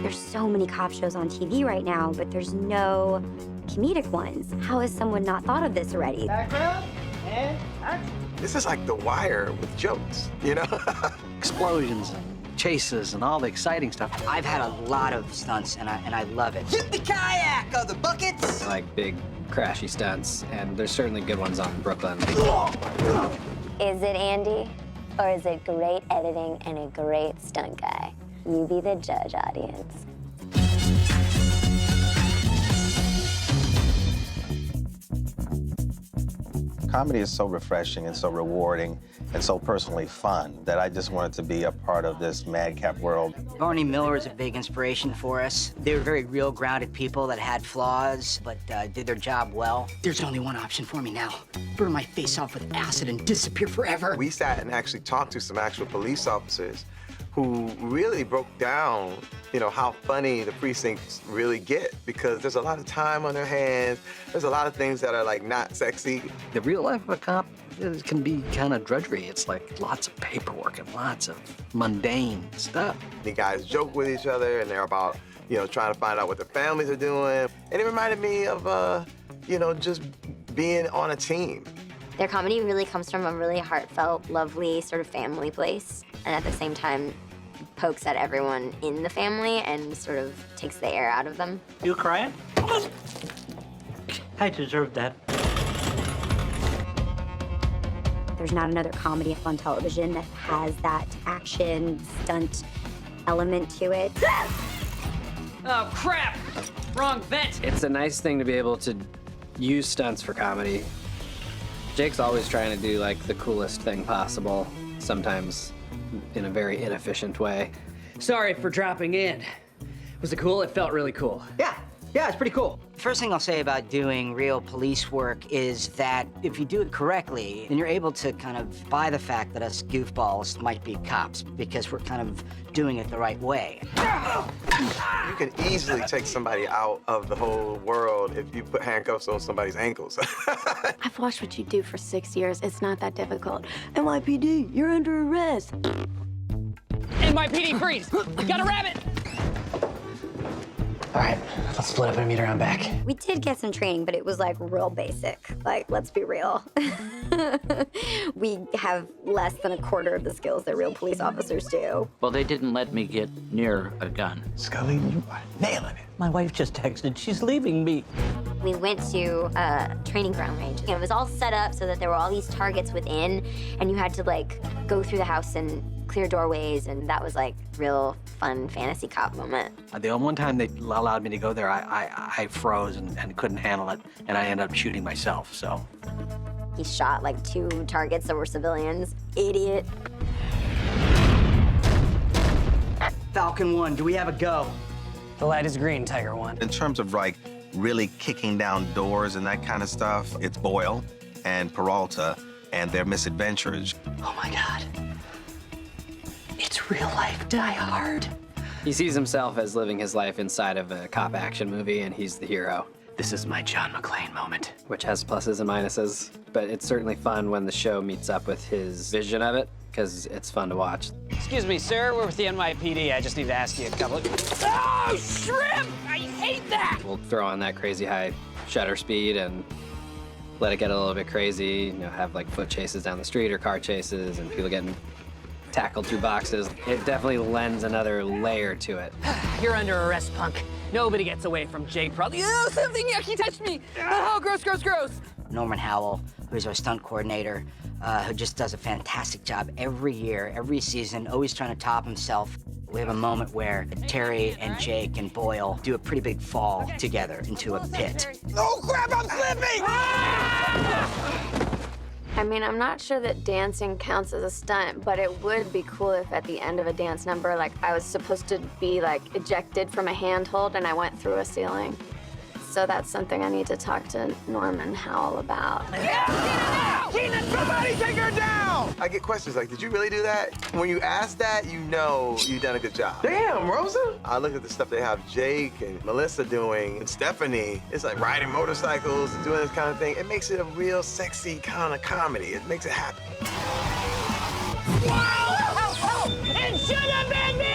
There's so many cop shows on TV right now, but there's no comedic ones. How has someone not thought of this already? Background and action. This is like The Wire with jokes, you know? Explosions and chases and all the exciting stuff. I've had a lot of stunts, and I love it. Hit the kayak of the buckets. I like big, crashy stunts, and there's certainly good ones on Brooklyn. Is it Andy, or is it great editing and a great stunt guy? You be the judge, audience. Comedy is so refreshing and so rewarding and so personally fun that I just wanted to be a part of this madcap world. Barney Miller is a big inspiration for us. They were very real, grounded people that had flaws, but did their job well. There's only one option for me now. Burn my face off with acid and disappear forever. We sat and actually talked to some actual police officers who really broke down, you know, how funny the precincts really get, because there's a lot of time on their hands. There's a lot of things that are like not sexy. The real life of a cop can be kind of drudgery. It's like lots of paperwork and lots of mundane stuff. The guys joke with each other, and they're about, you know, trying to find out what their families are doing. And it reminded me of, you know, just being on a team. Their comedy really comes from a really heartfelt, lovely sort of family place, and at the same time, pokes at everyone in the family and sort of takes the air out of them. You crying? I deserve that. There's not another comedy on television that has that action, stunt element to it. Oh, crap! Wrong vent. It's a nice thing to be able to use stunts for comedy. Jake's always trying to do like the coolest thing possible, sometimes in a very inefficient way. Sorry for dropping in. Was it cool? It felt really cool. Yeah, it's pretty cool. First thing I'll say about doing real police work is that if you do it correctly, then you're able to kind of buy the fact that us goofballs might be cops because we're kind of doing it the right way. You can easily take somebody out of the whole world if you put handcuffs on somebody's ankles. I've watched what you do for 6 years. It's not that difficult. NYPD, you're under arrest. NYPD, freeze! Got a rabbit! All right, let's split up and meet around back. We did get some training, but it was like real basic. Like, let's be real. We have less than a quarter of the skills that real police officers do. Well, they didn't let me get near a gun. Scully, you are nailing it. My wife just texted, she's leaving me. We went to a training ground range. It was all set up so that there were all these targets within, and you had to like go through the house and clear doorways, and that was like real fun fantasy cop moment. The one time they allowed me to go there, I froze and couldn't handle it, and I ended up shooting myself, so. He shot like 2 targets that were civilians. Idiot. Falcon 1, do we have a go? The light is green, Tiger 1. In terms of like really kicking down doors and that kind of stuff, it's Boyle and Peralta and their misadventures. Oh my God. It's real life Die Hard. He sees himself as living his life inside of a cop action movie, and he's the hero, This is my John McClane moment. which has pluses and minuses. But it's certainly fun when the show meets up with his vision of it, because it's fun to watch. Excuse me, sir. We're with the NYPD. I just need to ask you a couple of... Oh, shrimp! I hate that! We'll throw on that crazy high shutter speed and let it get a little bit crazy, you know, have like foot chases down the street or car chases and people getting tackled through boxes. It definitely lends another layer to it. You're under arrest, punk. Nobody gets away from Jake Probably. Oh, something yucky touched me! Oh, gross, gross, gross! Norman Howell, who's our stunt coordinator, who just does a fantastic job every year, every season, always trying to top himself. We have a moment where Terry and Jake and Boyle do a pretty big fall together into a pit. Oh, crap, I'm slipping! I mean, I'm not sure that dancing counts as a stunt, but it would be cool if at the end of a dance number, like, I was supposed to be, like, ejected from a handhold and I went through a ceiling. So that's something I need to talk to Norman Howell about. Keenan, somebody take her down! I get questions like, did you really do that? When you ask that, you know you've done a good job. Damn, Rosa! I look at the stuff they have Jake and Melissa doing, and Stephanie. It's like riding motorcycles and doing this kind of thing. It makes it a real sexy kind of comedy. It makes it happen. Whoa! It should have been me!